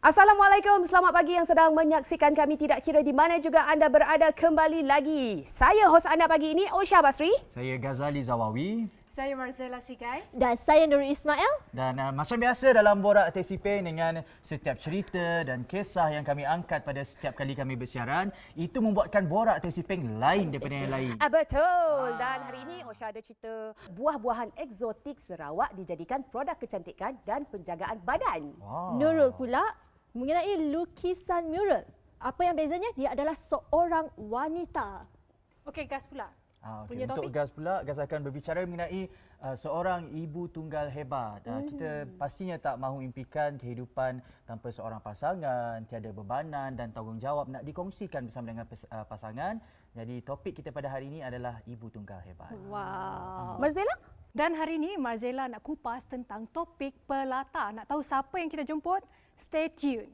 Assalamualaikum, selamat pagi yang sedang menyaksikan kami tidak kira di mana juga anda berada, kembali lagi. Saya hos anda pagi ini, Osha Basri. Saya Ghazali Zawawi. Saya Marcella Sikai. Dan saya Nurul Ismail. Dan macam biasa dalam Borak Tesipeng dengan setiap cerita dan kisah yang kami angkat pada setiap kali kami bersiaran, itu membuatkan Borak Tesipeng lain daripada yang lain. Betul. Dan hari ini Osha ada cerita buah-buahan eksotik Sarawak dijadikan produk kecantikan dan penjagaan badan. Nurul pula mengenai lukisan mural. Apa yang bezanya? Dia adalah seorang wanita. Okey, Gas pula. Okay. Untuk Gaz pula, Gaz akan berbicara mengenai seorang ibu tunggal hebat. Kita pastinya tak mahu impikan kehidupan tanpa seorang pasangan, tiada bebanan dan tanggungjawab nak dikongsikan bersama dengan pasangan. Jadi topik kita pada hari ini adalah ibu tunggal hebat. Wow. Marzella? Dan hari ini Marcella nak kupas tentang topik pelata. Nak tahu siapa yang kita jemput? Stay tune.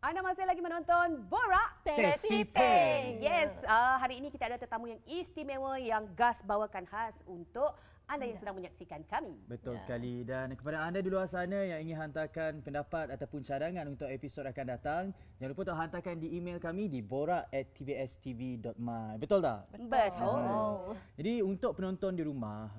Anda masih lagi menonton Borak Tesipeng. Yes, hari ini kita ada tetamu yang istimewa yang Gas bawakan khas untuk anda yang sedang menyaksikan kami. Betul sekali. Dan kepada anda di luar sana yang ingin hantarkan pendapat ataupun cadangan untuk episod akan datang, jangan lupa untuk hantarkan di email kami di borak@tvstv.my. Betul tak? Betul. Jadi untuk penonton di rumah,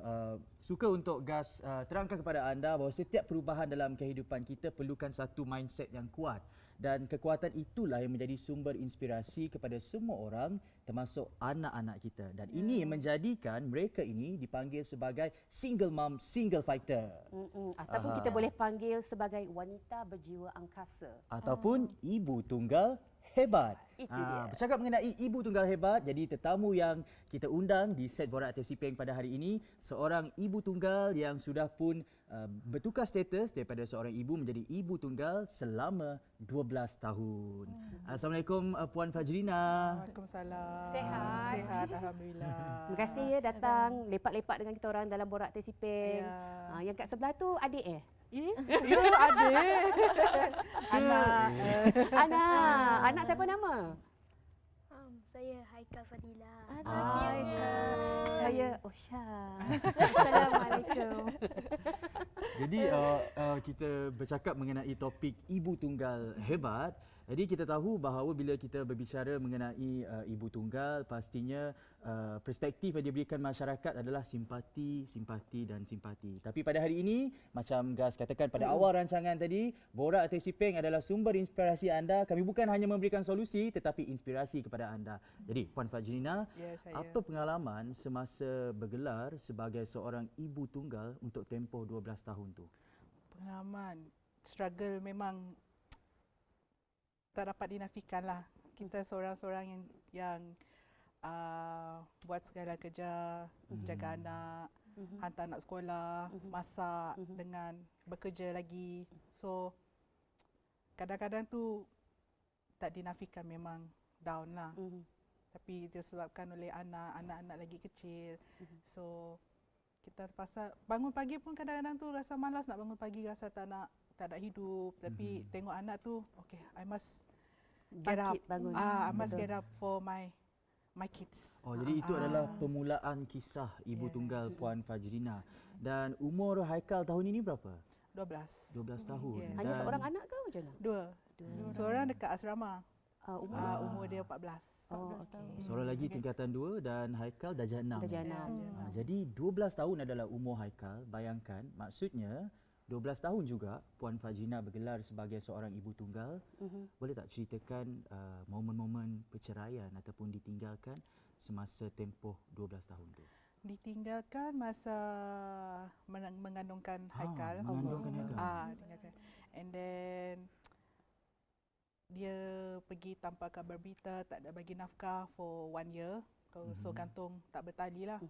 suka untuk Gas terangkan kepada anda bahawa setiap perubahan dalam kehidupan kita perlukan satu mindset yang kuat. Dan kekuatan itulah yang menjadi sumber inspirasi kepada semua orang termasuk anak-anak kita. Dan ini yang menjadikan mereka ini dipanggil sebagai single mom, single fighter. Ataupun kita boleh panggil sebagai wanita berjiwa angkasa. Ataupun ibu tunggal hebat. Itu dia. Bercakap mengenai ibu tunggal hebat, jadi tetamu yang kita undang di set Borak Tesipeng pada hari ini, seorang ibu tunggal yang sudah pun bertukar status daripada seorang ibu menjadi ibu tunggal selama 12 tahun. Assalamualaikum Puan Fajrina. Waalaikumsalam. Sihat. Sihat, alhamdulillah. Terima kasih ya datang lepak-lepak dengan kita orang dalam Borak Tesipeng. Ya. Yang kat sebelah tu adik Ya, adik. Anak. Anak siapa nama? Saya Haikal Fadila. Saya Osha. Assalamualaikum. Jadi kita bercakap mengenai topik ibu tunggal hebat. Jadi kita tahu bahawa bila kita berbicara mengenai ibu tunggal, pastinya perspektif yang diberikan masyarakat adalah simpati, simpati dan simpati. Tapi pada hari ini, macam Gas katakan pada awal rancangan tadi, Borak Tesipeng adalah sumber inspirasi anda. Kami bukan hanya memberikan solusi tetapi inspirasi kepada anda. Jadi Puan Fajrina, Ya, saya. apa pengalaman semasa bergelar sebagai seorang ibu tunggal untuk tempoh 12 tahun tu? Pengalaman, struggle memang tak dapat dinafikan lah. Kita seorang-seorang yang buat segala kerja, jaga anak, hantar anak sekolah, masak dengan bekerja lagi. So, kadang-kadang tu tak dinafikan, memang down lah. Tapi disebabkan oleh anak-anak lagi kecil. So, kita terpaksa bangun pagi pun kadang-kadang tu rasa malas nak bangun pagi, rasa tak nak hidup. Tapi tengok anak tu, okay, I must get up. Bangun. I must get up for my kids. Oh, jadi itu adalah permulaan kisah ibu tunggal Puan Fajrina. Dan umur Haikal tahun ini berapa? 12. 12 tahun. Yes. Hanya Dan seorang anak ke macam mana? Dua. Seorang dekat asrama. Umur? Umur dia 14. Oh, okey. seorang lagi tingkatan 2 dan Haikal darjah 6. Darjah 6. Jadi 12 tahun adalah umur Haikal. Bayangkan, maksudnya 12 tahun juga Puan Fajrina bergelar sebagai seorang ibu tunggal. Boleh tak ceritakan momen-momen perceraian ataupun ditinggalkan semasa tempoh 12 tahun tu? Ditinggalkan masa mengandungkan Haikal. Mengandungkan Haikal. Tinggalkan. And then dia pergi tanpa kabar berita, tak ada bagi nafkah for 1 year. So gantung tak bertali lah.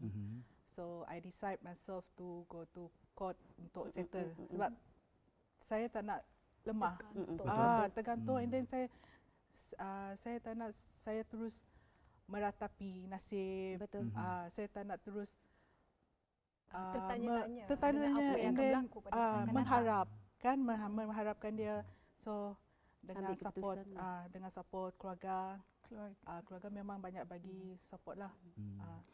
So I decide myself to go to court untuk settle. Sebab saya tak nak lemah. Tergantung. And then saya tak nak saya terus meratapi nasib. Betul. Saya tak nak terus Tertanya-tanya tertanya dengan apa yang and akan then berlaku pada masa akan mengharapkan dia. So dengan Ambil support keputusan. dengan support keluarga, keluarga memang banyak bagi support lah.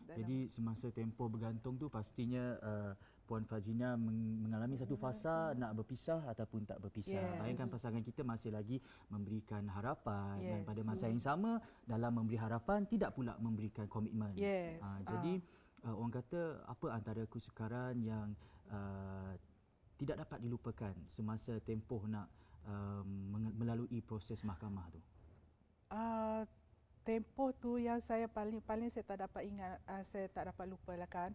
dalam- Jadi semasa tempoh bergantung tu pastinya Puan Fajina mengalami satu fasa nak berpisah ataupun tak berpisah. Yes. Bayangkan pasangan kita masih lagi memberikan harapan dan Yes. pada masa yang sama dalam memberi harapan tidak pula memberikan komitmen. Yes. Jadi orang kata apa antara kesukaran yang tidak dapat dilupakan semasa tempoh nak melalui proses mahkamah tu? Tempoh tu yang saya paling saya tak dapat ingat, saya tak dapat lupa lah kan.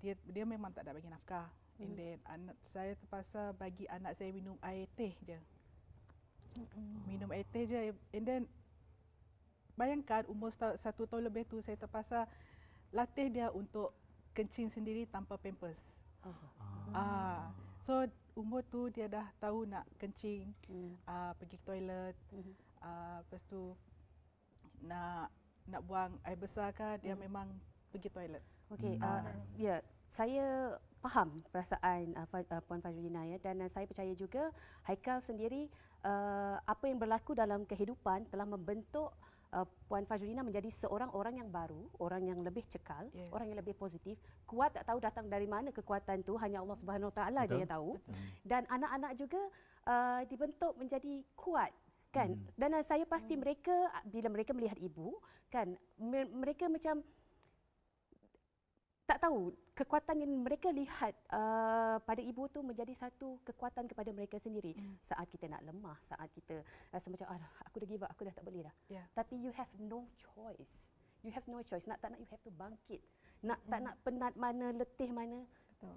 Dia memang tak nak bagi nafkah. And then anak saya terpaksa bagi anak saya minum air teh je. Minum air teh je. And then bayangkan umur 1 tahun lebih tu saya terpaksa latih dia untuk kencing sendiri tanpa pampers. So umur tu dia dah tahu nak kencing, pergi ke toilet, lepas tu nak buang air besar kan, dia memang pergi toilet. Okey, ya, saya faham perasaan Puan Fajrina ya, dan saya percaya juga Haikal sendiri apa yang berlaku dalam kehidupan telah membentuk Puan Fajrina menjadi seorang orang yang baru, orang yang lebih cekal, Yes. orang yang lebih positif. Kuat tak tahu datang dari mana kekuatan tu, hanya Allah Subhanahu Wa Taala je Betul. yang tahu. Dan anak-anak juga dibentuk menjadi kuat. Kan, dan saya pasti mereka bila mereka melihat ibu kan, mereka macam tak tahu kekuatan yang mereka lihat pada ibu tu menjadi satu kekuatan kepada mereka sendiri. Saat kita nak lemah, saat kita rasa macam aku dah give up, aku dah tak boleh dah. Yeah. Tapi you have no choice. You have no choice. Nak tak nak you have to bangkit. Nak tak nak penat mana, letih mana,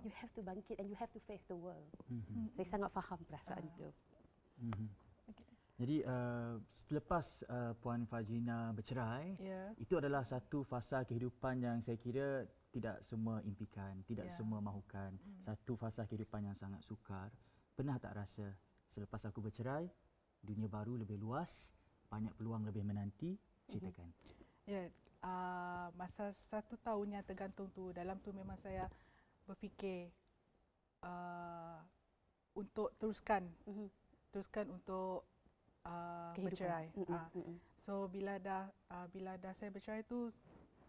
you have to bangkit and you have to face the world. Saya sangat faham perasaan itu. Jadi selepas Puan Fajrina bercerai, Ya. itu adalah satu fasa kehidupan yang saya kira tidak semua impikan, tidak Ya. semua mahukan. Satu fasa kehidupan yang sangat sukar. Pernah tak rasa selepas aku bercerai, dunia baru lebih luas, banyak peluang lebih menanti? Ceritakan. Ya, masa 1 tahun yang tergantung tu, dalam tu memang saya berfikir untuk teruskan untuk bercerai. So bila dah saya bercerai tu,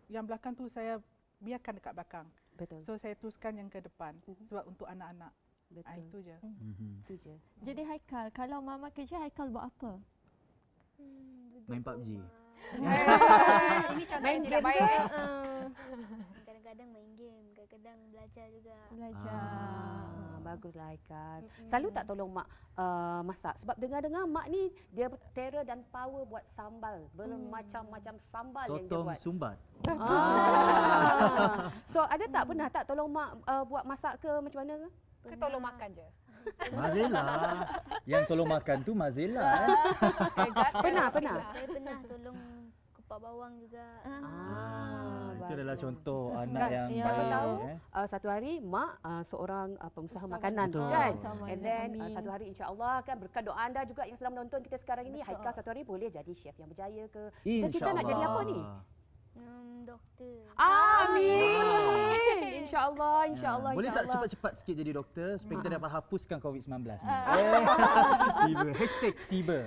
yang belakang tu saya biarkan dekat belakang. Betul. So saya teruskan yang ke depan sebab untuk anak-anak. Betul. Itu je. Itu je. Jadi Haikal, kalau mama kerja, Haikal buat apa? Duduk Main PUBG. Ini contoh yang tidak baik. Kadang-kadang main game, kadang-kadang belajar juga. Belajar. Baguslah Haikal. Selalu tak tolong mak masak? Sebab dengar-dengar mak ni dia terror dan power buat sambal. Bermacam-macam sambal yang dia Sotong buat. sumbat. So ada tak pernah tak tolong mak buat masak ke macam mana ke? Ke tolong makan je. Mazela. Yang tolong makan tu Mazela. Pernah. Saya pernah tolong kupak bawang juga. Itu adalah bagus. contoh anak yang Ya. baik. Tahu satu hari mak seorang pengusaha makanan Betul. kan. Sama And ada then kami. satu hari insya-Allah kan berkat doa anda juga yang sedang menonton kita sekarang ini, Haikal satu hari boleh jadi chef yang berjaya ke. Cita-cita nak jadi apa ni? Doktor. Amin. Insya-Allah, insya-Allah. Boleh tak insya-Allah. cepat-cepat sikit jadi doktor supaya kita dapat hapuskan COVID-19 ni? Tiba. #tiba.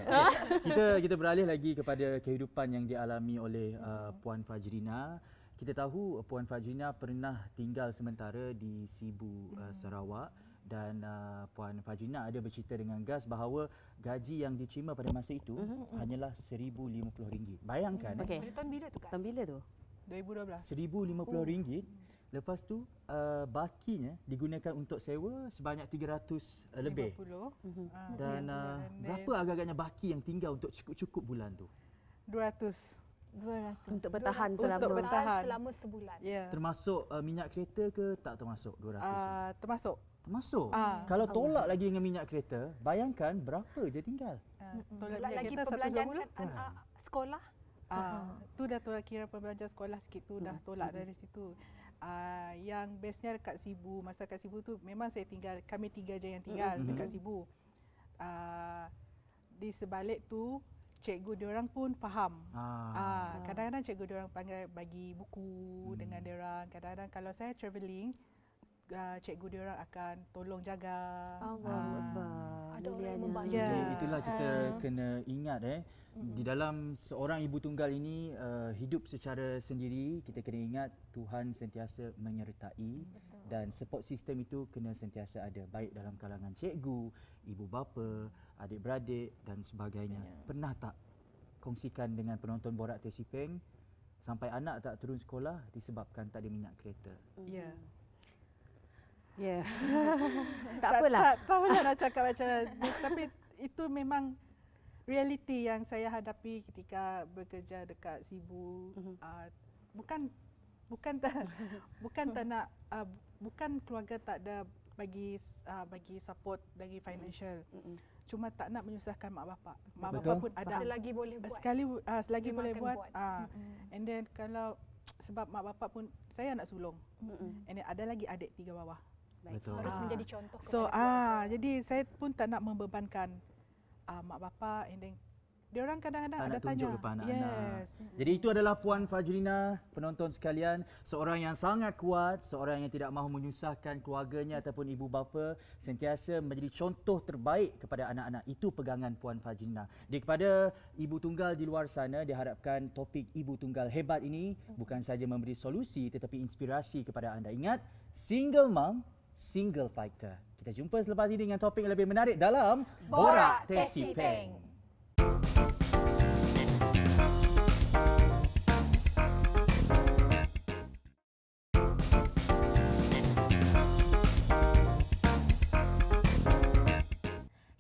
Okay. Kita beralih lagi kepada kehidupan yang dialami oleh Puan Fajrina. Kita tahu Puan Fajrina pernah tinggal sementara di Sibu, Sarawak, dan Puan Fajrina ada bercerita dengan Gas bahawa gaji yang diterima pada masa itu hanyalah RM1,050. Bayangkan Okey. Pada tahun bila tu Kak? Tahun bila tu? 2012. RM1,050. Lepas tu bakinya digunakan untuk sewa sebanyak 300 lebih. 50. Dan berapa agak-agaknya baki yang tinggal untuk cukup-cukup bulan tu? 200. 200. Untuk bertahan Untuk selama bertahan. Selama sebulan. Ya. Termasuk minyak kereta ke tak termasuk 200? Termasuk. Termasuk. Ah, Kalau tolak lagi dengan minyak kereta, bayangkan berapa je tinggal? Tolak Pula minyak lagi kereta perbelanjaan 120. sekolah. Tu dah tolak, kira pembelajar sekolah sikit tu dah tolak dari situ. Yang bestnya dekat Sibu, masa kat Sibu tu memang saya tinggal, kami 3 je yang tinggal dekat Sibu. Di sebalik tu cikgu diorang pun faham. Kadang-kadang cikgu diorang panggil bagi buku dengan diorang. Kadang-kadang kalau saya travelling, cikgu diorang akan tolong jaga. Allahu Akbar. ada orang yang Mulianya. membantu. Ya. Jadi itulah kita kena ingat di dalam seorang ibu tunggal ini hidup secara sendiri, kita kena ingat Tuhan sentiasa menyertai dan support system itu kena sentiasa ada, baik dalam kalangan cikgu, ibu bapa, adik-beradik dan sebagainya. Pernah tak kongsikan dengan penonton Borak Tesipeng sampai anak tak turun sekolah disebabkan tak ada minyak kereta? Ya. Ya. Tak apalah. Tak tahulah nak cakap macam mana. Tapi itu memang realiti yang saya hadapi ketika bekerja dekat Sibu. Bukan tak nak bukan keluarga tak ada bagi support dari financial. Cuma tak nak menyusahkan mak bapak. Mak Betul. bapak pun ada. Selagi boleh buat. Selagi boleh Makan buat. buat. And then kalau sebab mak bapak pun saya nak sulung. And then ada lagi adik 3 bawah. Betul. Harus menjadi contoh So kepada keluarga. jadi saya pun tak nak membebankan mak bapak, and then dia orang kadang-kadang Tak ada nak tunjuk tanya. depan anak-anak. Yes. Jadi itu adalah Puan Fajrina, penonton sekalian, seorang yang sangat kuat, seorang yang tidak mahu menyusahkan keluarganya ataupun ibu bapa, sentiasa menjadi contoh terbaik kepada anak-anak. Itu pegangan Puan Fajrina. Jadi kepada ibu tunggal di luar sana, diharapkan topik ibu tunggal hebat ini bukan saja memberi solusi tetapi inspirasi kepada anda. Ingat, single mom, single fighter. Kita jumpa selepas ini dengan topik yang lebih menarik dalam Borak Tesipeng.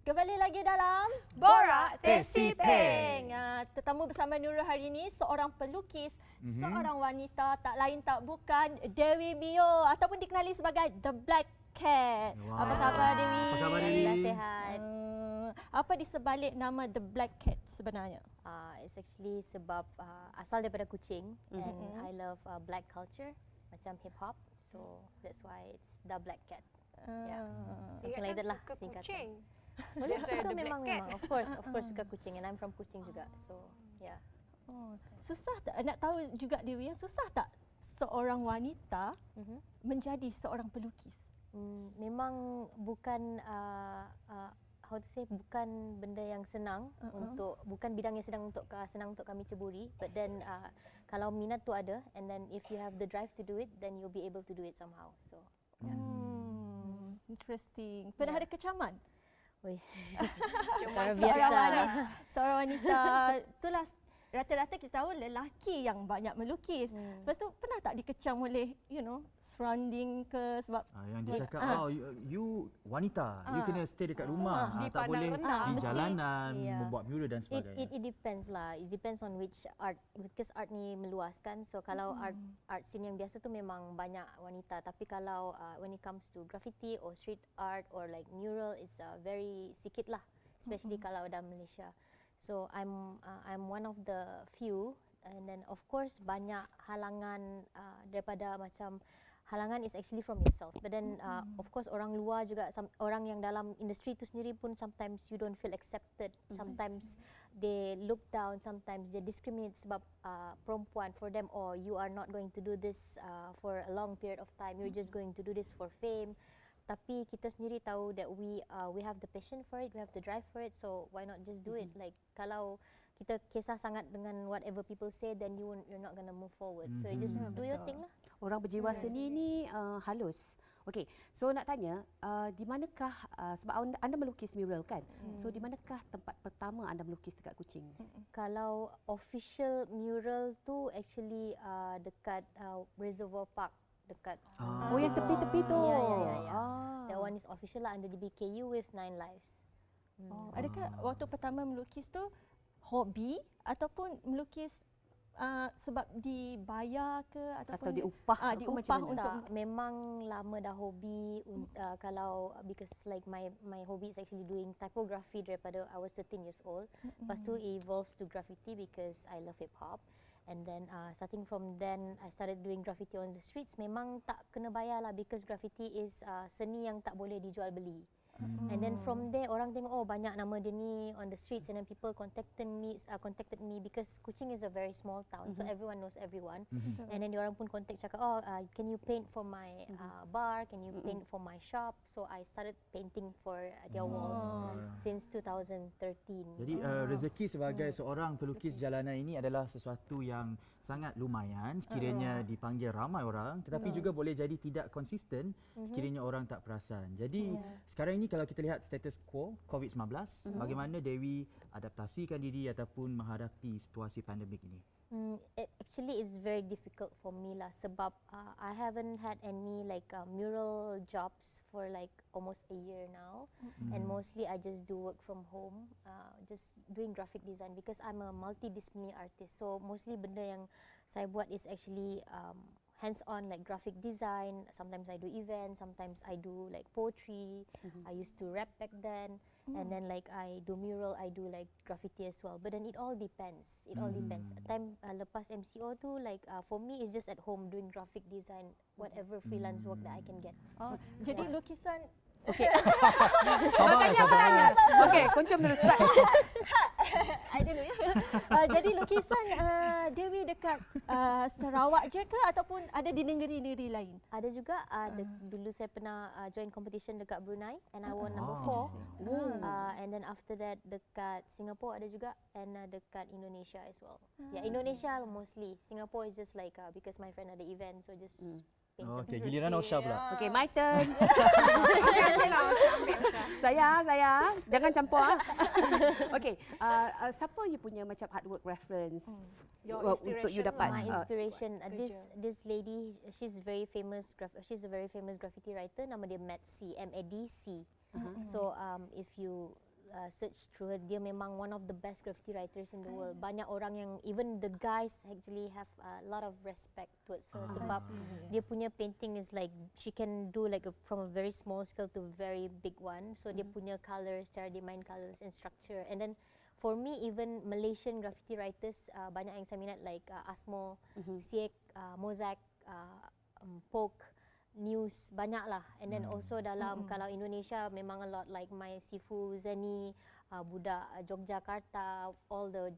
Kembali lagi dalam Borak Tesipeng. Tetamu bersama Nurul hari ini seorang pelukis, seorang wanita tak lain tak bukan Dewi Mio ataupun dikenali sebagai The Black Cat. Wow. Apa khabar Dewi? Apa khabar, Dewi? Alhamdulillah sihat. Apa di sebalik nama The Black Cat sebenarnya? It's actually sebab asal daripada Kuching and I love black culture macam hip hop. So that's why it's the Black Cat. Yeah. Something like that lah Suka singkatan. kucing. Boleh That's why suka the memang Black Cat. memang of course suka Kuching and I'm from Kuching juga. So yeah. Susah tak nak tahu juga Dewi, susah tak seorang wanita menjadi seorang pelukis? Memang bukan how to say, bukan benda yang senang untuk, bukan bidang yang senang untuk kami ceburi, but then kalau minat tu ada and then if you have the drive to do it, then you'll be able to do it somehow. So Interesting. Pernah Yeah. ada kecaman? wih, Cuma luar biasa. Seorang wanita, itulah rata-rata kita tahu lelaki yang banyak melukis. Lepas tu pernah tak dikecam oleh surrounding ke sebab Yang dia cakap, you wanita, you kena stay dekat rumah, tak dipandang boleh rendah. di Mesti, jalanan, yeah. membuat mural dan sebagainya. It depends lah. It depends on which art, because art ni meluas kan. So kalau art scene yang biasa tu memang banyak wanita. Tapi kalau when it comes to graffiti or street art or like mural, it's very sikit lah. Especially kalau dalam Malaysia. So I'm one of the few, and then of course banyak halangan daripada macam halangan is actually from yourself. But then of course orang luar juga, orang yang dalam industri tu sendiri pun sometimes you don't feel accepted. Sometimes they look down, sometimes they discriminate sebab perempuan. For them, oh, you are not going to do this for a long period of time. You're just going to do this for fame. Tapi kita sendiri tahu that we have the passion for it, we have the drive for it, so why not just do it? Like kalau kita kisah sangat dengan whatever people say, then you're not gonna move forward. So you just do your thing lah. Orang berjiwa seni ni halus. Okey, so nak tanya, di manakah sebab anda melukis mural kan? So di manakah tempat pertama anda melukis dekat Kuching? Kalau official mural tu actually dekat Reservoir Park, dekat Oh, yang tepi-tepi tu. Ya. Ah. That one is official lah under the BKU with 9 lives. adakah waktu pertama melukis tu hobi ataupun melukis sebab dibayar ke ataupun Atau diupah ke diupah macam mana? untuk Tak, memang lama dah hobi kalau because like my hobby is actually doing typography daripada I was 13 years old. Lepas tu it evolves to graffiti because I love hip hop. And then starting from then I started doing graffiti on the streets. Memang tak kena bayar lah because graffiti is seni yang tak boleh dijual beli. And then from there orang tengok oh banyak nama dia ni on the streets, and then people contacted me because Kuching is a very small town, so everyone knows everyone. And then diorang pun contact cakap oh can you paint for my bar, can you paint for my shop. So I started painting for their walls since 2013. Jadi rezeki sebagai seorang pelukis jalanan ini adalah sesuatu yang sangat lumayan sekiranya dipanggil ramai orang, tetapi juga boleh jadi tidak konsisten sekiranya orang tak perasan. Jadi sekarang ini kalau kita lihat status quo COVID-19, bagaimana Dewi adaptasikan diri ataupun menghadapi situasi pandemik ini? It actually is very difficult for me lah sebab I haven't had any like mural jobs for like almost a year now, and mostly I just do work from home, just doing graphic design because I'm a multidisciplinary artist. So mostly benda yang saya buat is actually hands-on like graphic design. Sometimes I do events, sometimes I do like poetry. I used to rap back then. And then like I do mural, I do like graffiti as well. But then it all depends. It all depends. Time lepas MCO tu like for me it's just at home doing graphic design, whatever freelance work that I can get. Jadi lukisan Sabar. Okey, kuncung dulu cepat. I dulu ya. Jadi lukisan Dewi dekat Sarawak je ke ataupun ada di negeri-negeri lain? Ada juga dulu saya pernah join competition dekat Brunei and I won number 4. And then after that dekat Singapore ada juga, and dekat Indonesia as well. Yeah, Indonesia mostly. Singapore is just like because my friend ada event, so just paint. Okey, giliran Osha pula. Okey, my turn. Saya jangan campur. Okey, siapa you punya macam artwork reference untuk you dapat? My inspiration, this lady, she's a very famous graffiti writer. Nama dia Madc, M-A-D-C. So if you search through her, dia memang one of the best graffiti writers in the world. Banyak orang yang even the guys actually have a lot of respect towards her sebab dia punya painting is like she can do like from a very small scale to very big one. So dia punya colours, cara dia main colours and structure. And then for me even Malaysian graffiti writers banyak yang saya minat like Asmo, Siek, Mozak, Poke, News, banyak lah. And then also dalam kalau Indonesia memang a lot like my Sifu Zeni, budak Yogyakarta, all the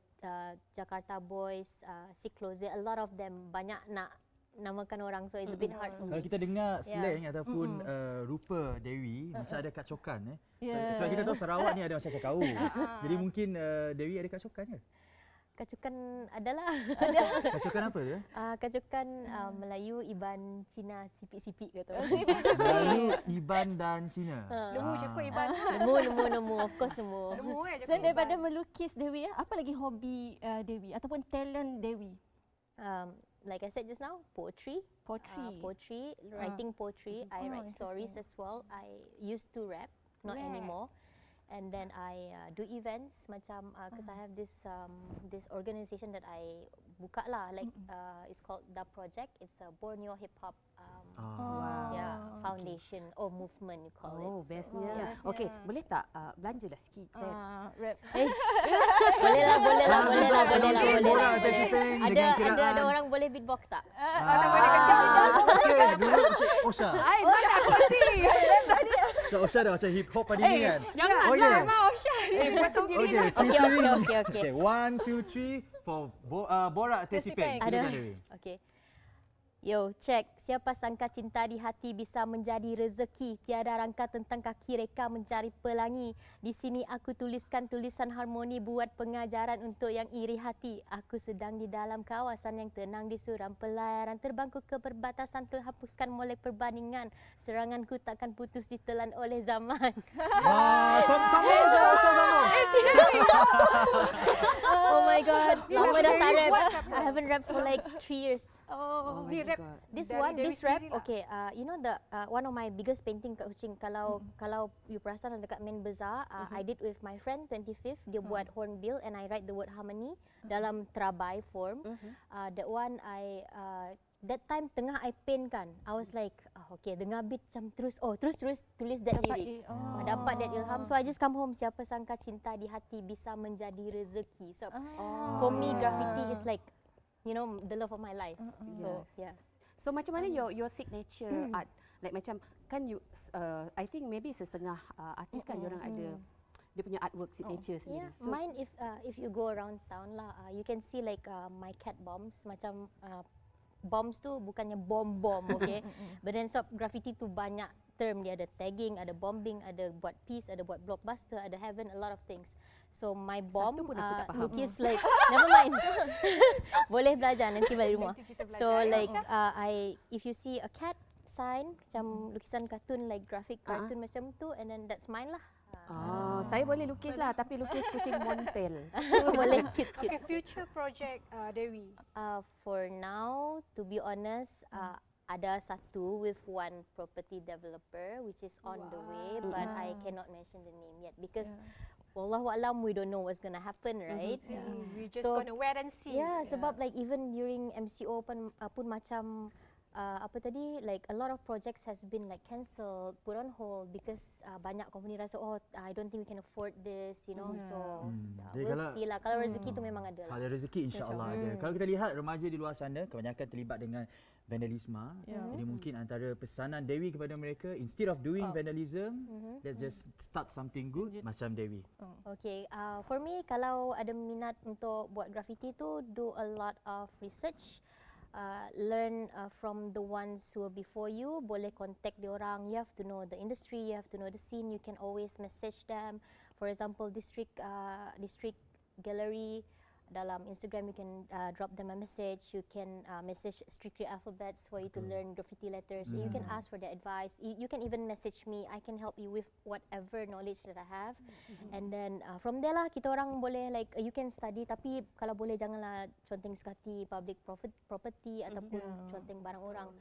Jakarta boys, Sikloze, a lot of them banyak nak namakan orang, so it's a bit hard for Kalau me. kita dengar slang ataupun rupa Dewi, macam ada Kak Cokan sebab kita tahu Sarawak ni ada macam Kau. Jadi mungkin Dewi ada Kak Cokan ke? Kacukan adalah. Kak Cokan apa tu? Kacukan Melayu, Iban, Cina, sipik-sipik kata. Melayu, Iban dan Cina. Nemu je kot Iban. Nemu, of course nemu. Selain daripada melukis Dewi, apa lagi hobi Dewi ataupun talent Dewi? Like I said just now, poetry, writing poetry. I write stories as well. I used to rap, not anymore. And then I do events macam because I have this organisation that I buka lah, like it's called The Project. It's a Borneo Hip Hop foundation or movement you call it. Oh, bestnya. Okey, boleh tak belanjalah sikit kan? Rap. Boleh lah. Borak Taxi Peng dengan kiraan. Ada orang boleh beatbox tak? Okey, dulu Osha. Ai, mana aku ni? So Osha dah macam hip hop pada ni kan? Janganlah, yeah. Mak Osha. Buat sendiri. Okay, Okay. featuring. Okay, 1, 2, 3 for Borak Taxi Peng. Silakan Dewi. Okay. Yo, check. Siapa sangka cinta di hati bisa menjadi rezeki. Tiada rangka tentang kaki reka mencari pelangi. Di sini aku tuliskan tulisan harmoni buat pengajaran untuk yang iri hati. Aku sedang di dalam kawasan yang tenang di suram pelayaran. Terbangku ke perbatasan terhapuskan molek perbandingan. Seranganku takkan putus ditelan oleh zaman. Wah, sambung. Oh my god. Lama dah tak rap. I haven't rap for like 3 years. Oh my God. This rap, okay. You know the one of my biggest painting kat Kuching. Kalau you perasan dekat main bazaar, I did with my friend 25th. Dia buat hornbill and I write the word harmony dalam terabai form. That one that time tengah I paint kan, I was like, okay, dengar beat macam terus tulis that lyric. Dapat that ilham. So I just come home. Siapa sangka cinta di hati bisa menjadi rezeki. So for me, graffiti is like, you know, the love of my life. So yeah. So macam mana your signature art? like macam kan you I think maybe setengah artis kan diorang ada dia punya artwork signature sendiri. Yeah, mine if you go around town lah, you can see like my cat bombs macam bombs tu bukannya bom, okay? But then so graffiti tu banyak term, dia ada tagging, ada bombing, ada buat peace, ada buat blockbuster, ada heaven, a lot of things. So my bomb Satu pun aku tak faham. lukis like never mind. Boleh belajar nanti balik rumah. So like if you see a cat sign macam lukisan kartun like graphic cartoon macam tu, and then that's mine lah. Saya boleh lukis lah tapi lukis kucing montel. Boleh cute. Okay, future project Dewi. For now, to be honest, ada satu with one property developer which is on the way, but I cannot mention the name yet because wallahu alam, we don't know what's gonna happen, right? We just So, gonna wait and see. Yeah, sebab like even during MCO pun macam apa tadi, like a lot of projects has been like cancelled, put on hold because banyak company rasa I don't think we can afford this, you know. So Jadi we'll kalau- see lah. Kalau rezeki tu memang ada lah. Kalau rezeki insya-Allah ada. Kalau kita lihat remaja di luar sana kebanyakan terlibat dengan vandalisme. Jadi mungkin antara pesanan Dewi kepada mereka, instead of doing vandalism, let's just start something good macam Dewi. Okay, for me kalau ada minat untuk buat graffiti tu, do a lot of research. Learn from the ones who are before you. Boleh contact diorang. You have to know the industry, you have to know the scene. You can always message them. For example, district gallery dalam Instagram, you can drop them a message. You can message Strictly Alphabets for you to learn graffiti letters. You can ask for their advice. You can even message me. I can help you with whatever knowledge that I have. And then from there lah kita orang boleh like you can study, tapi kalau boleh janganlah conteng sekati public property ataupun conteng barang orang.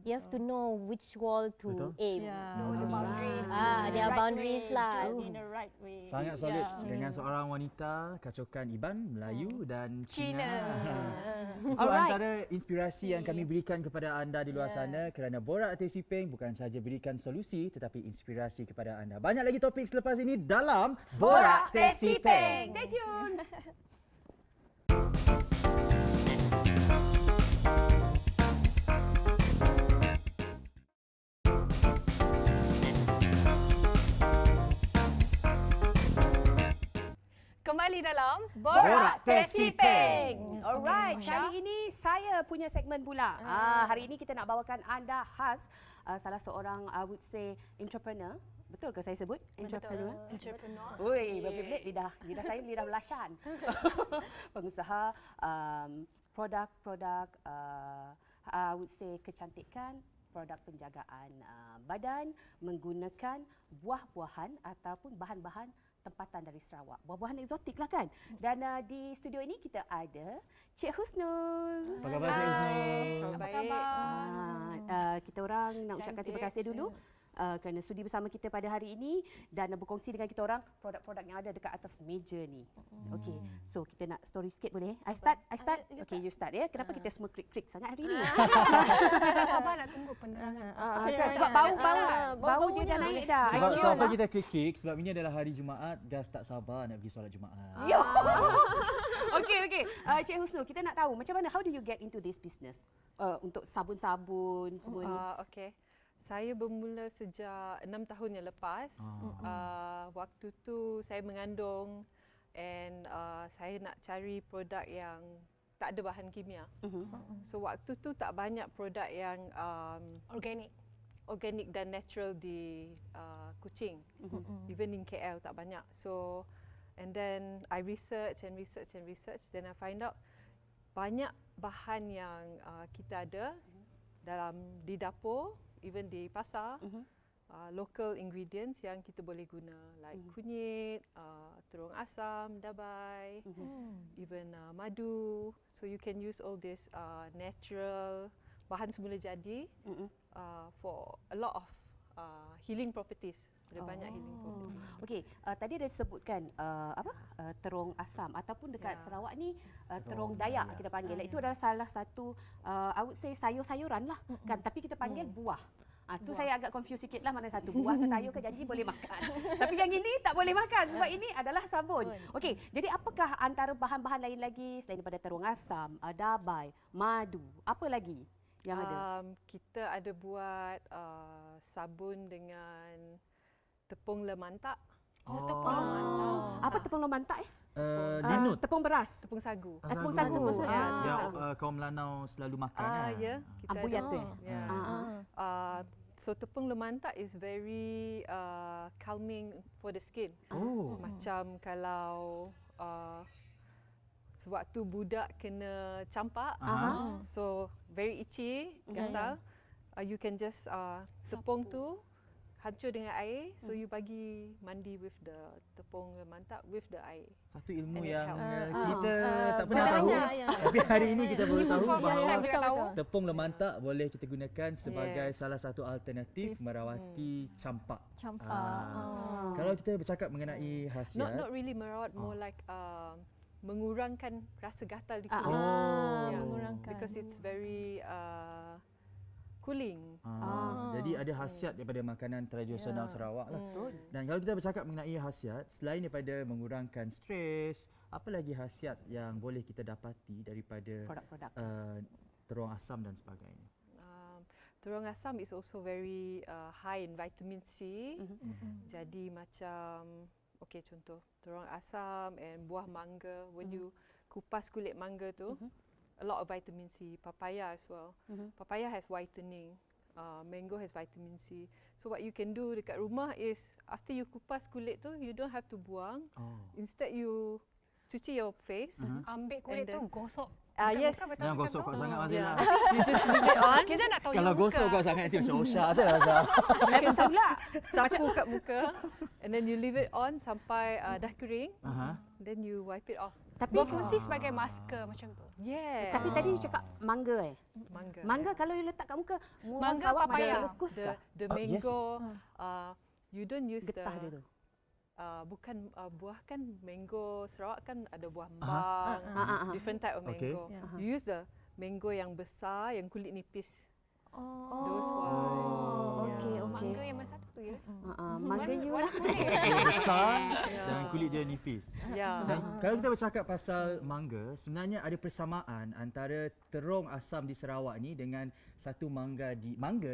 You have to know which wall to Betul. aim. Know the boundaries. There are boundaries lah. In the right way. Sangat solid dengan seorang wanita kacokan Iban, Melayu dan Cina. Itu Alright. antara inspirasi yang kami berikan kepada anda di luar sana, kerana Borak Teh Sipeng bukan sahaja berikan solusi tetapi inspirasi kepada anda. Banyak lagi topik selepas ini dalam Borak Teh Sipeng. Stay tuned. Kembali dalam Borak Teh Sipeng. Alright, kali ini saya punya segmen pula. Hari ini kita nak bawakan anda khas salah seorang I would say entrepreneur. Betul ke saya sebut? Entrepreneur. Entrepreneur. Oi, berbelit lidah saya lidah belasan. Pengusaha produk-produk I would say kecantikan, produk penjagaan badan menggunakan buah-buahan ataupun bahan-bahan tempatan dari Sarawak. Buah-buahan eksotik lah kan. Dan di studio ini kita ada Cik Husnul. Apa khabar Cik Husnul? Apa khabar? Kita orang nak ucapkan terima kasih dulu kerana sudi bersama kita pada hari ini dan berkongsi dengan kita orang produk-produk yang ada dekat atas meja ni. Okey. So kita nak story sikit boleh? I start? Okey, you start ya. Kenapa kita semua krik-krik sangat hari ni? Saya tak sabar nak tunggu penerangan. Kan, sebab bau dia dah naik dah. Sebab apa kita klik-klik? Sebab ini adalah hari Jumaat, Gas tak sabar nak pergi solat Jumaat. Okey. Cik Husnul, kita nak tahu macam mana, how do you get into this business? Untuk sabun-sabun semua ni. Okey. Saya bermula sejak 6 tahun yang lepas. Waktu tu saya mengandung and saya nak cari produk yang tak ada bahan kimia. So waktu tu tak banyak produk yang organik dan natural di Kuching. Even in KL tak banyak. So and then I research, then I find out banyak bahan yang kita ada di dapur, even di pasar, local ingredients yang kita boleh guna, like kunyit, terung asam, dabai, even madu. So you can use all this natural bahan semula jadi for a lot of healing properties. Ada banyak healing properties. Okey, tadi ada sebutkan terung asam ataupun dekat Sarawak ni terung Dayak kita panggil. Itu adalah salah satu I would say sayur-sayuran lah kan, tapi kita panggil buah. Tu saya agak confuse sikit lah, mana satu buah ke sayur ke, janji boleh makan. Tapi yang ini tak boleh makan sebab ini adalah sabun. Okey, jadi apakah antara bahan-bahan lain lagi selain daripada terung asam, dabai, madu, apa lagi yang ada? Kita ada buat sabun dengan tepung lemantak, Oh, tepung lemantak. Apa tepung lemantak Linut. Tepung beras. tepung sagu. Tepung sagu. Tepung sagu. Yang sagu. kaum Melanau selalu makan. Ya, kita Ambuyat ada. tu ya? Ya. So tepung lemantak is very calming for the skin. Oh. Macam kalau sewaktu budak kena campak, so very itchy, gatal, you can just tepung tu hancur dengan air, so you bagi mandi with the tepung lemantak with the air. Satu ilmu And it yang helps. kita tak pernah Saya tahu. tanya, ya. Tapi hari ini kita baru tahu First bahawa time kita tahu. tepung lemantak boleh kita gunakan sebagai Yes. salah satu alternatif merawati campak. Campak. Kalau kita bercakap mengenai khasiat, Not really merawat, more like mengurangkan rasa gatal di Oh. kulit. Yeah, mengurangkan. Because it's very cooling. jadi ada khasiat daripada makanan tradisional Sarawak lah. Betul. Dan kalau kita bercakap mengenai khasiat, selain daripada mengurangkan stres, apa lagi khasiat yang boleh kita dapati daripada Produk-produk. terung asam dan sebagainya? Terung asam is also very high in vitamin C. Jadi macam, okay, contoh terung asam and buah mangga. When you kupas kulit mangga tu, a lot of vitamin C. Papaya as well. Papaya has whitening. Mango has vitamin C. So what you can do dekat rumah is after you kupas kulit tu, you don't have to buang. Instead you cuci your face. Ambil kulit And tu gosok. Yes. Betul Jangan macam gosok tu? kuat sangat Mazila. You just leave it on. Kita nak tahu Kalau yang gosok muka. kuat sangat nanti macam Osha tu rasa. Betul pula. Sapu kat muka and then you leave it on sampai dah kering. Aha. Then you wipe it off. Tapi Berfungsi sebagai masker macam tu. Yeah. tapi tadi you cakap mangga mangga. Mangga kalau you letak kat muka, orang Mangga, Sarawak papaya. macam lekus the, kah? the Oh, yes. mango you don't use Getah dia the tu. bukan buah kan mango Sarawak kan ada buah mbang, different type of Okay. mango. Yeah. You use the mango yang besar yang kulit nipis. Those Oh, one. okey, Yeah. okey. Mangga yang mana satu tu ya? Mangga you lah. Dia besar dan kulit dia nipis. Yeah. Dan kalau kita bercakap pasal mangga, sebenarnya ada persamaan antara terung asam di Sarawak ni dengan satu mangga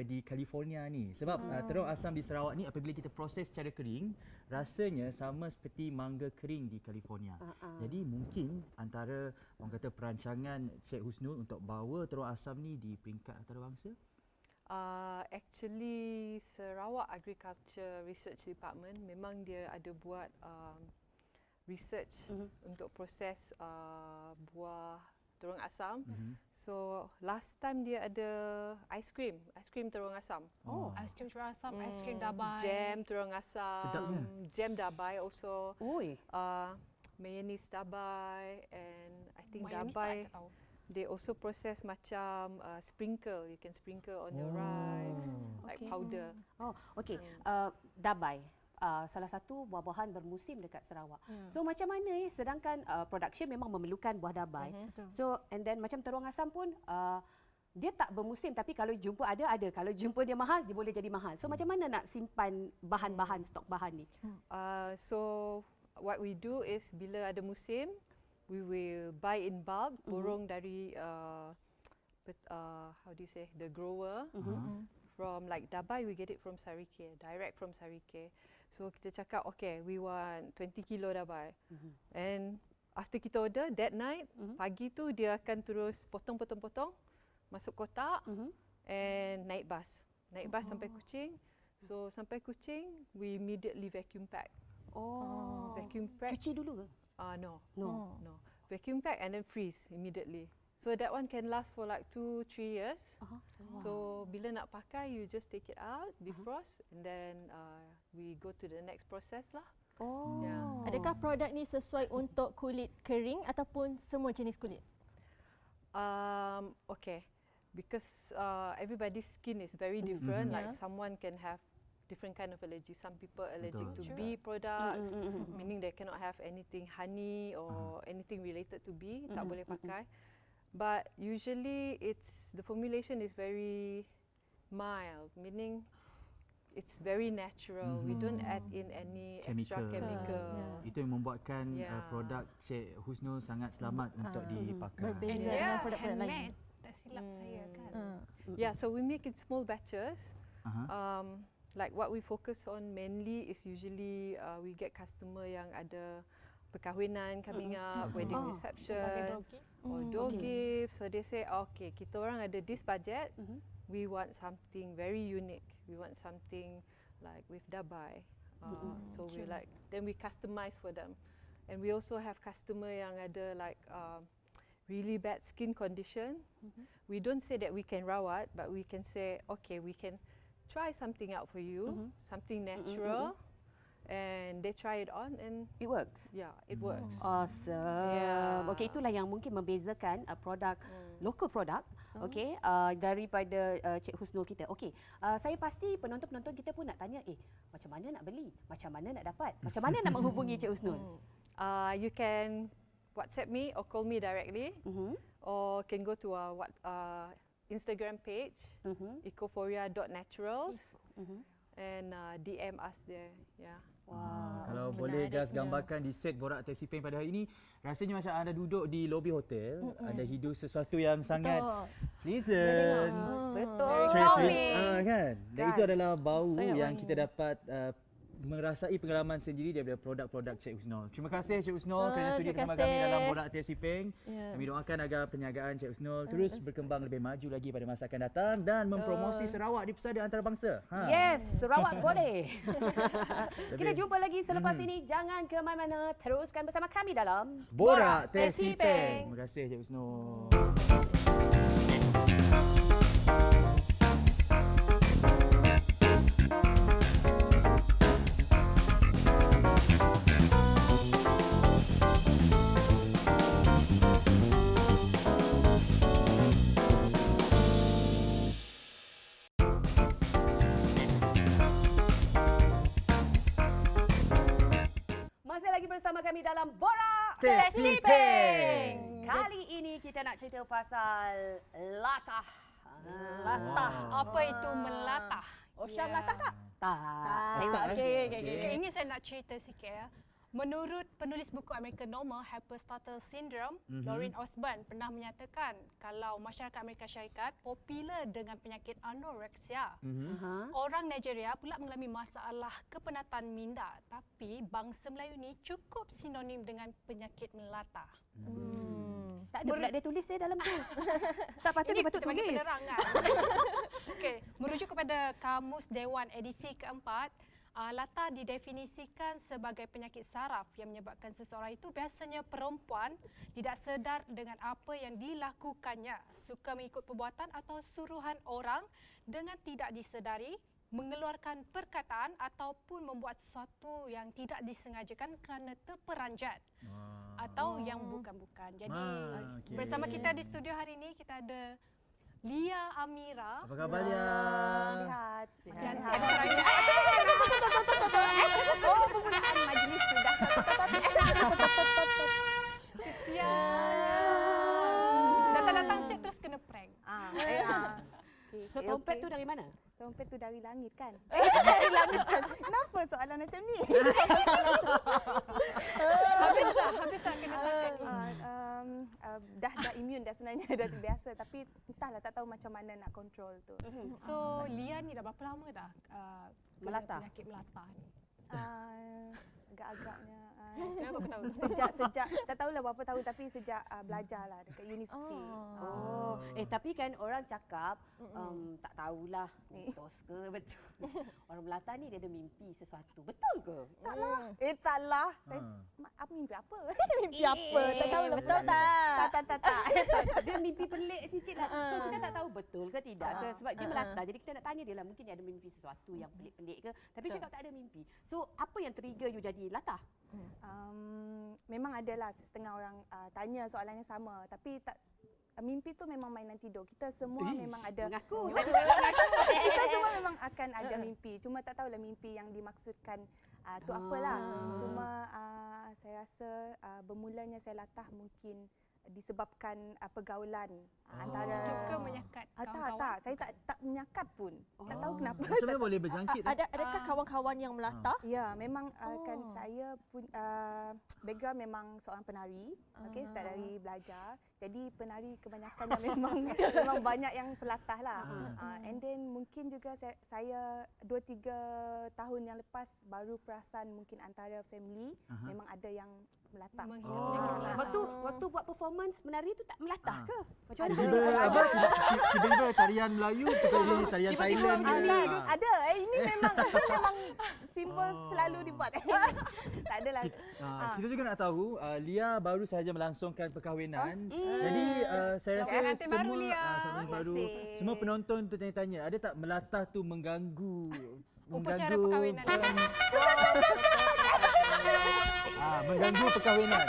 di California ni. Sebab terung asam di Sarawak ni apabila kita proses secara kering, rasanya sama seperti mangga kering di California. Jadi mungkin antara orang kata perancangan Cik Husnul untuk bawa terung asam ni di peringkat antarabangsa. Actually Sarawak Agriculture Research Department memang dia ada buat research untuk proses buah terung asam. So last time dia ada ice cream terung asam. Oh, ais krim curah asam, ais krim dabai. Jam terung asam. Sedapnya. Jam dabai also. Oi. Mayonnaise dabai and I think Mayonnaise tak dabai ada tahu. they also process macam sprinkle. You can sprinkle on your rice like Okay. powder. Oh, okey. Dabai. Salah satu buah-buahan bermusim dekat Sarawak. So macam mana sedangkan production memang memerlukan buah dabai. So and then macam terung asam pun dia tak bermusim tapi kalau jumpa ada. Kalau jumpa dia mahal dia boleh jadi mahal. So macam mana nak simpan bahan-bahan stok bahan ni? So what we do is bila ada musim, we will buy in bulk, borong dari how do you say, the grower. From like dabai we get it from Sarike, direct from Sarike. So kita cakap okay, we want 20 kilo dabai. And after kita order that night, pagi tu dia akan terus potong masuk kotak and naik bas. Naik bas sampai Kuching. So sampai Kuching we immediately vacuum pack. Oh. Vacuum pack. Cuci dulu ke? No. No. Vacuum pack and then freeze immediately. So that one can last for like 2-3 years. So bila nak pakai, you just take it out, defrost, and then we go to the next process lah. Oh. Yeah. Adakah produk ni sesuai untuk kulit kering ataupun semua jenis kulit? Okay, because everybody's skin is very different. Like someone can have different kind of allergy. Some people allergic to bee products, meaning they cannot have anything honey or anything related to bee. Tak boleh pakai. But usually the formulation is very mild, meaning it's very natural. We don't add in any extra chemical. Itu yang membuatkan Yeah. produk Cik Husnul sangat selamat untuk dipakai. Berbeza And dia dengan produk-produk lain. handmade. tak silap saya kan. Yeah, so we make in small batches. Aha. Like what we focus on mainly is usually we get customer yang ada perkahwinan coming up, wedding Oh, reception, or door gifts. So they say, okay, kita orang ada this budget, we want something very unique. We want something like with dabai. So we like, then we customize for them. And we also have customer yang ada like really bad skin condition. We don't say that we can rawat, but we can say, okay, we can try something out for you, something natural, and they try it on, and It works. yeah, it works. Awesome. Yeah. Okey, itulah yang mungkin membezakan produk local produk daripada Cik Husnul kita. Okey, saya pasti penonton-penonton kita pun nak tanya, macam mana nak beli? Macam mana nak dapat? Macam mana nak menghubungi Cik Husnul? You can WhatsApp me or call me directly, or can go to our Instagram page, ecoforia.naturals, and DM us there. Yeah. Kalau boleh Gas gambarkan di set Borak Taxi Peng pada hari ini, rasanya macam anda duduk di lobi hotel, ada hidu sesuatu yang sangat pleasant. Betul. Stress calming. kan? Dan itu adalah bau Sangat yang wangi. kita dapat merasai pengalaman sendiri daripada produk-produk Cik Husnul. Terima kasih Cik Husnul kerana sudi terima bersama kami kasih. dalam Borak Taxi Peng. Ya. Kami doakan agar perniagaan Cik Husnul terus berkembang lebih maju lagi pada masa akan datang dan mempromosi Sarawak di pesada antarabangsa. Yes, Sarawak boleh. Kita jumpa lagi selepas ini. Jangan ke mana-mana. Teruskan bersama kami dalam Borak Taxi Peng. Terima kasih Cik Husnul. Masih lagi bersama kami dalam Borak Taxi Peng. Kali ini kita nak cerita pasal latah. Latah. Apa itu melatah? Syam latah tak? Tak. Okay, ini saya nak cerita sikit ya. Menurut penulis buku American Normal, Hyperstartle Syndrome, Lauren Osborn pernah menyatakan kalau masyarakat Amerika Syarikat popular dengan penyakit anoreksia. Orang Nigeria pula mengalami masalah kepenatan minda, tapi bangsa Melayu ni cukup sinonim dengan penyakit melatah. Tak ada pula dia tulis dia dalam tu. Tak patut Ini dia patut kita bagi tulis. penerangan. Okey, merujuk kepada Kamus Dewan edisi keempat, latah didefinisikan sebagai penyakit saraf yang menyebabkan seseorang itu biasanya perempuan tidak sedar dengan apa yang dilakukannya, suka mengikut perbuatan atau suruhan orang dengan tidak disedari, mengeluarkan perkataan ataupun membuat sesuatu yang tidak disengajakan kerana terperanjat atau yang bukan-bukan. Jadi okey. bersama kita di studio hari ini kita ada Lia Amira. Apa khabar Lia? Sihat. Cantik Sihat. seraya. Oh, pembukaan majlis sudah. Kesian. Datang-datang set terus kena prank. Okay, So trompet tu dari mana? Trompet tu dari langit kan? Dari langit kan? Kenapa soalan macam ni? Habis kena sangka ni. Dah immune dah sebenarnya, dah terbiasa. Tapi entahlah, tak tahu macam mana nak control tu. So Lia ni dah berapa lama dah kena Melatah? penyakit melatah ni? Agak-agaknya Kenapa aku tahu? sejak tak tahulah berapa tahun, tapi sejak belajar lah dekat universiti. Oh. Tapi kan orang cakap tak tahulah mitos ke betul. Orang melatah ni dia ada mimpi sesuatu. Betul ke? Taklah. Taklah. Saya apa mimpi apa? Mimpi apa? Tak tahulah. Betul tak? Tak. Dia mimpi pelik sikit lah. So kita tak tahu betul ke tidak ke sebab dia melatah. Jadi kita nak tanya dia lah, mungkin dia ada mimpi sesuatu yang pelik-pelik ke. Tapi cakap tak ada mimpi. So apa yang trigger you jadi latah? Memang adalah setengah orang tanya soalannya sama, tapi tak, mimpi tu memang mainan tidur. Kita semua memang ada. Mengaku. Kita semua memang akan ada mimpi. Cuma tak tahulah mimpi yang dimaksudkan tu apalah. Cuma saya rasa bermulanya saya latah mungkin disebabkan pergaulan antara Suka menyakat tak kawan-kawan. saya tak menyakat pun. Tak tahu kenapa. Macam mana boleh berjangkit? Adakah kawan-kawan yang melata? Ya, memang kan saya pun background memang seorang penari. Okey, start dari belajar. Jadi penari kebanyakan yang memang banyak yang pelatah lah. And then mungkin juga saya 2-3 tahun yang lepas baru perasan mungkin antara family memang ada yang melatah. Waktu buat performance menari tu tak melatah ke? Macam mana? Tiba-tiba tarian Melayu, tiba-tiba tarian Thailand ke? Ada. Ini memang simbol selalu dibuat. Tak adalah. Kita juga nak tahu Lia baru sahaja melangsungkan perkahwinan. Jadi saya rasa Pengantin baru, semua Lia. pengantin baru, semua penonton tertanya-tanya, ada tak melatah tu mengganggu Upacara perkahwinan. Mengganggu perkahwinan.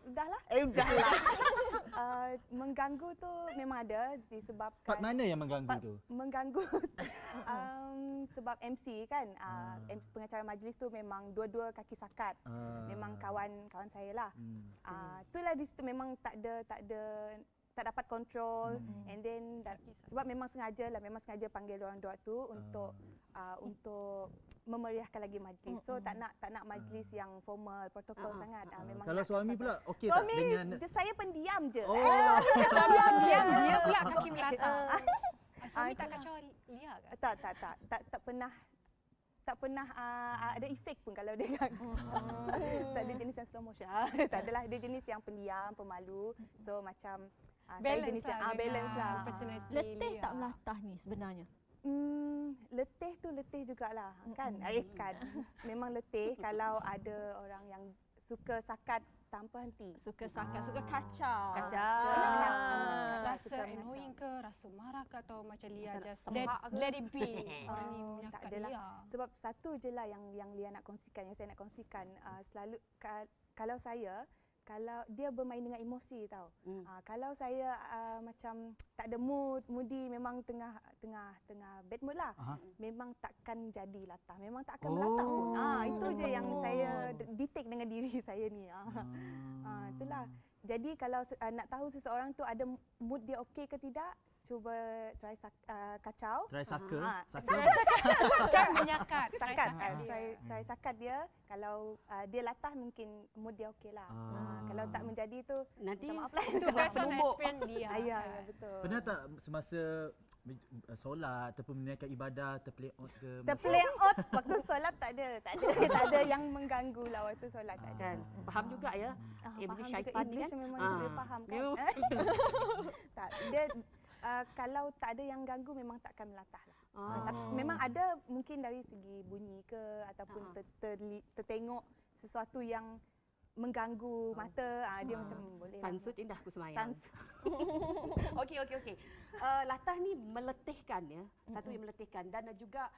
Udahlah. Mengganggu tu memang ada disebabkan Part mana yang mengganggu tu? mengganggu sebab MC kan pengacara majlis tu memang dua-dua kaki sakat. Memang kawan saya lah. Itulah di situ memang tak tak dapat kontrol and then sebab memang sengaja panggil orang dua tu untuk memeriahkan lagi majlis. So tak nak majlis yang formal, protokol sangat. Memang Kalau nak suami pula okey tak suami dengan saya pendiam je. Dia pula kaki melata. Suami tak kacau Lia ke? Tak pernah ada efek pun kalau dia so, dia jenis yang slow motion. Tak adalah, dia jenis yang pendiam, pemalu. So macam saya jenis yang balance lah. Letih tak melatah ni sebenarnya? Letih jugalah kan. Kan. Memang letih kalau ada orang yang suka sakat tanpa henti. Suka sakat, suka kacau. Rasa annoying ke, rasa marah ke atau macam Lia just let it be. Tak adalah. Sebab satu je lah yang Lia nak kongsikan, yang saya nak kongsikan. Selalu kalau dia bermain dengan emosi tau. Kalau saya macam tak ada moody, memang tengah bad mood lah. Memang takkan jadi latah. Memang tak akan melatah pun. Itu je yang saya detect dengan diri saya ni. Itulah. Jadi kalau nak tahu seseorang tu ada mood dia okey ke tidak, cuba try kacau. try saka? Sakat menyakat. Try sakat dia. Kalau dia latah mungkin mood dia okey lah. Kalau tak menjadi tu Nanti minta maaf lah. Itu based on experience Lia. Ya, betul. Pernah tak semasa solat ataupun menunaikan ibadah terplay out ke? Terplay out waktu solat tak ada yang mengganggu lah waktu solat tak ada. Kan. Faham juga ya. Faham Syaitan juga, ni Iblis kan. memang dia faham kan. Tak, dia kalau tak ada yang ganggu memang takkan melatah lah. Tapi memang ada mungkin dari segi bunyi ke ataupun tertengok sesuatu yang mengganggu mata, dia macam boleh lah. Sansut indah aku semayang. Sansut. Okey. Latah ni meletihkan ya. Satu yang meletihkan dan juga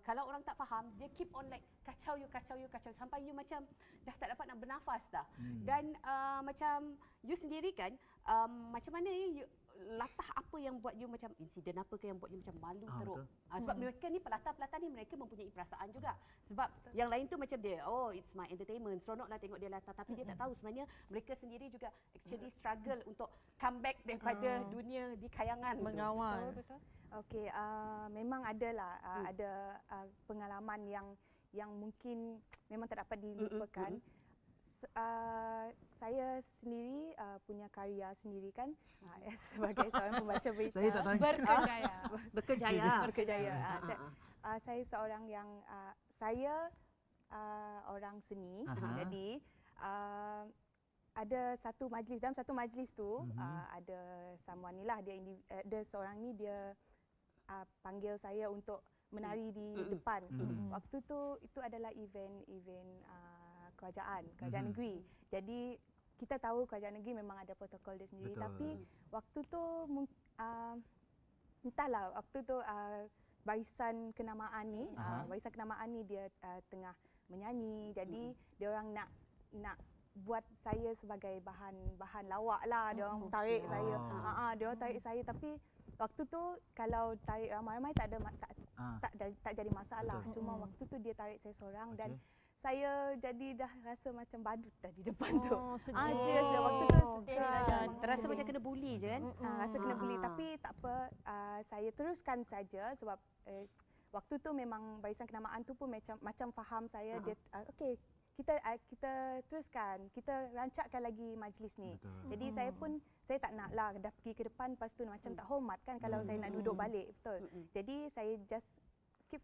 kalau orang tak faham, dia keep on like kacau you sampai you macam dah tak dapat nak bernafas dah. Dan macam you sendiri kan, macam mana you latah apa yang buat you macam insiden apa ke yang buat you macam malu teruk. Sebab mereka ni pelatah ni mereka mempunyai perasaan juga. Sebab yang lain tu macam dia, oh it's my entertainment, seronok lah tengok dia latah, tapi dia tak tahu sebenarnya mereka sendiri juga actually struggle untuk come back daripada dunia di kayangan mengawal. Betul. Okey, memang adalah ada pengalaman yang mungkin memang tak dapat dilupakan. Saya sendiri punya karya sendiri kan sebagai seorang pembaca berita. Saya tak tahu. Berkejaya. Saya seorang yang saya orang seni. Jadi ada satu majlis, dalam satu majlis tu ada someone ni lah, dia seorang ni dia panggil saya untuk menari di depan. Waktu tu itu adalah event kerajaan negeri. Jadi kita tahu kerajaan negeri memang ada protokol dia sendiri. Betul. Tapi waktu tu entahlah waktu tu barisan kenamaan ni dia tengah menyanyi. Jadi dia orang nak buat saya sebagai bahan lawak lah. Dia orang tarik saya. Dia orang tarik saya, tapi waktu tu kalau tarik ramai-ramai tak jadi masalah. Cuma waktu tu dia tarik saya seorang dan saya jadi dah rasa macam badut di depan tu. sedih. Serius dah waktu tu Sedih. Terasa macam kena bully je kan? rasa kena bully tapi tak apa, saya teruskan saja sebab waktu tu memang Barisan Kenamaan tu pun macam faham saya dia okey kita teruskan, kita rancakkan lagi majlis ni. Betul. Jadi saya tak naklah dah pergi ke depan lepas tu macam tak hormat kan kalau saya nak duduk balik, betul. Jadi saya just keep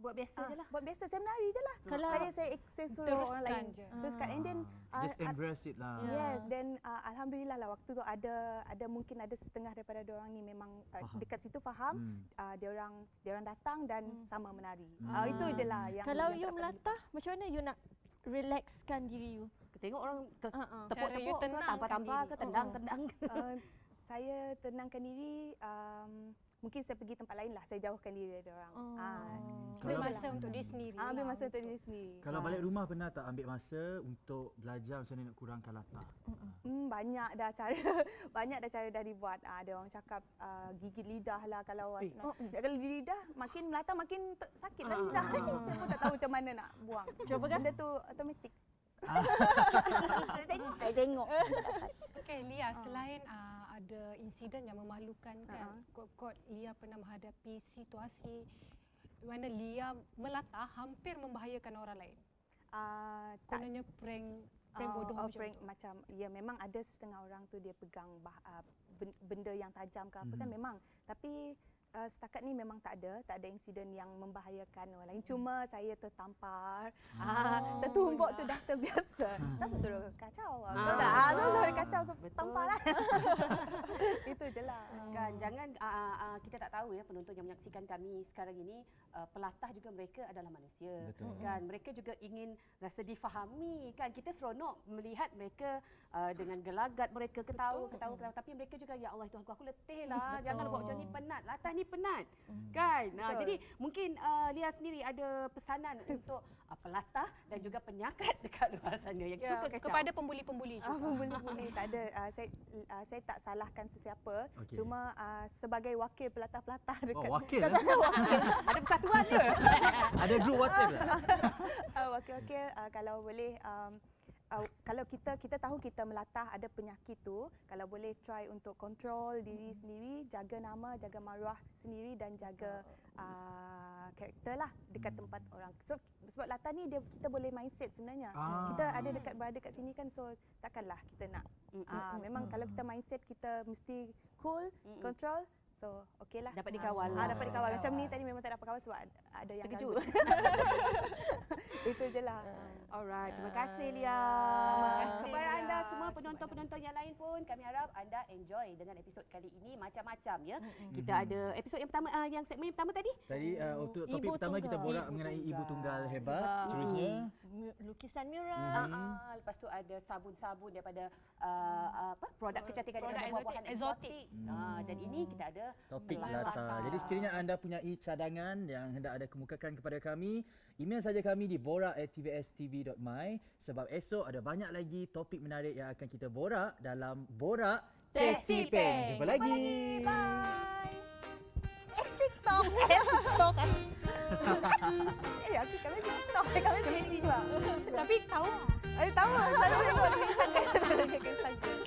Buat biasa je lah. buat biasa, saya menari je lah. Kalau Saya suruh orang Teruskan lain je. teruskan and then Just embrace it lah. yes, then alhamdulillah lah waktu tu ada mungkin ada setengah daripada diorang ni memang dekat situ faham, diorang datang dan sama menari. Itu je lah yang kalau yang you tak dapat melatah, macam mana you nak relaxkan diri you? Tengok orang Cara tepuk-tepuk you ke, tenangkan tampar-tampar diri. ke, tendang-tendang. saya tenangkan diri, mungkin saya pergi tempat lain lah, saya jauhkan diri dari orang. Ambil Kalau- masa untuk diri sendiri. Ambil lah masa untuk diri sendiri. Kalau balik rumah pernah tak ambil masa untuk belajar macam mana nak kurangkan latah? Banyak dah cara banyak dah cara dah dibuat. Ada orang cakap gigit lidah lah kalau kalau lidah makin melata makin sakit lah lidah. Saya pun tak tahu macam mana nak buang. Cuba Benda tu automatik. Tengok. Okey, Lia, selain ada insiden yang memalukan kan, kot-kot Lia pernah menghadapi situasi di mana Lia melatah hampir membahayakan orang lain. Tak Kononnya prank bodoh macam prank tu. macam ya memang ada setengah orang tu dia pegang benda yang tajam ke apa kan memang, tapi setakat ni memang tak ada insiden yang membahayakan orang lain. Cuma saya tertampar, tertumbuk tu dah terbiasa. Siapa suruh kacau? Betul tak? Siapa suruh kacau, tampar lah. Itu je lah. Kan, jangan kita tak tahu ya penonton yang menyaksikan kami sekarang ini, pelatah juga mereka adalah manusia. Betul. Kan, mereka juga ingin rasa difahami kan. Kita seronok melihat mereka dengan gelagat mereka ketawa, tapi mereka juga ya Allah Tuhan aku letih lah. Jangan buat macam ni, penat. Latah ni penat. Kan? Jadi mungkin Lia sendiri ada pesanan untuk pelatah dan juga penyakat dekat luar sana yang Ya, suka kacau. kepada pembuli-pembuli juga. Boleh tak ada. Saya tak salahkan sesiapa. Okey. Cuma sebagai wakil pelatah-pelatah dekat wakil, kat eh? sana, wakil. Ada persatuan ke? Ada group WhatsApp tak? Wakil-wakil kalau boleh kalau kita tahu kita melatah ada penyakit tu, kalau boleh try untuk kontrol diri sendiri, jaga nama, jaga maruah sendiri dan jaga karakter lah dekat tempat orang. Sebab latah ni kita boleh mindset sebenarnya. Kita ada berada kat sini kan, so takkanlah kita nak. Memang kalau kita mindset kita mesti cool, control. So okeylah. Dapat dikawal lah. Dapat dikawal. Macam ni tadi memang tak dapat kawal sebab ada yang Terkejut. ganggu. Itu je lah. Alright, terima kasih Lia. kasih, Kepada Lia. anda semua penonton-penonton yang lain pun, kami harap anda enjoy dengan episod kali ini macam-macam ya. Kita ada episod yang pertama, yang segmen yang pertama tadi. Tadi untuk topik Ibu pertama kita tunggal. borak mengenai ibu tunggal hebat. Seterusnya Lukisan mural. Lepas tu ada sabun-sabun daripada produk kecantikan Produk daripada buah-buahan eksotik. dan ini kita ada topik Melata. latah. Jadi sekiranya anda punya cadangan yang hendak anda kemukakan kepada kami, email saja kami di borak@tvstv.my sebab esok ada banyak lagi topik menarik yang akan kita borak dalam Borak Tesi Peng. Jumpa lagi. TikTok. Aku kami TikTok. Kami juga. Tapi tahu Tahu, selalu tengok dekat Instagram.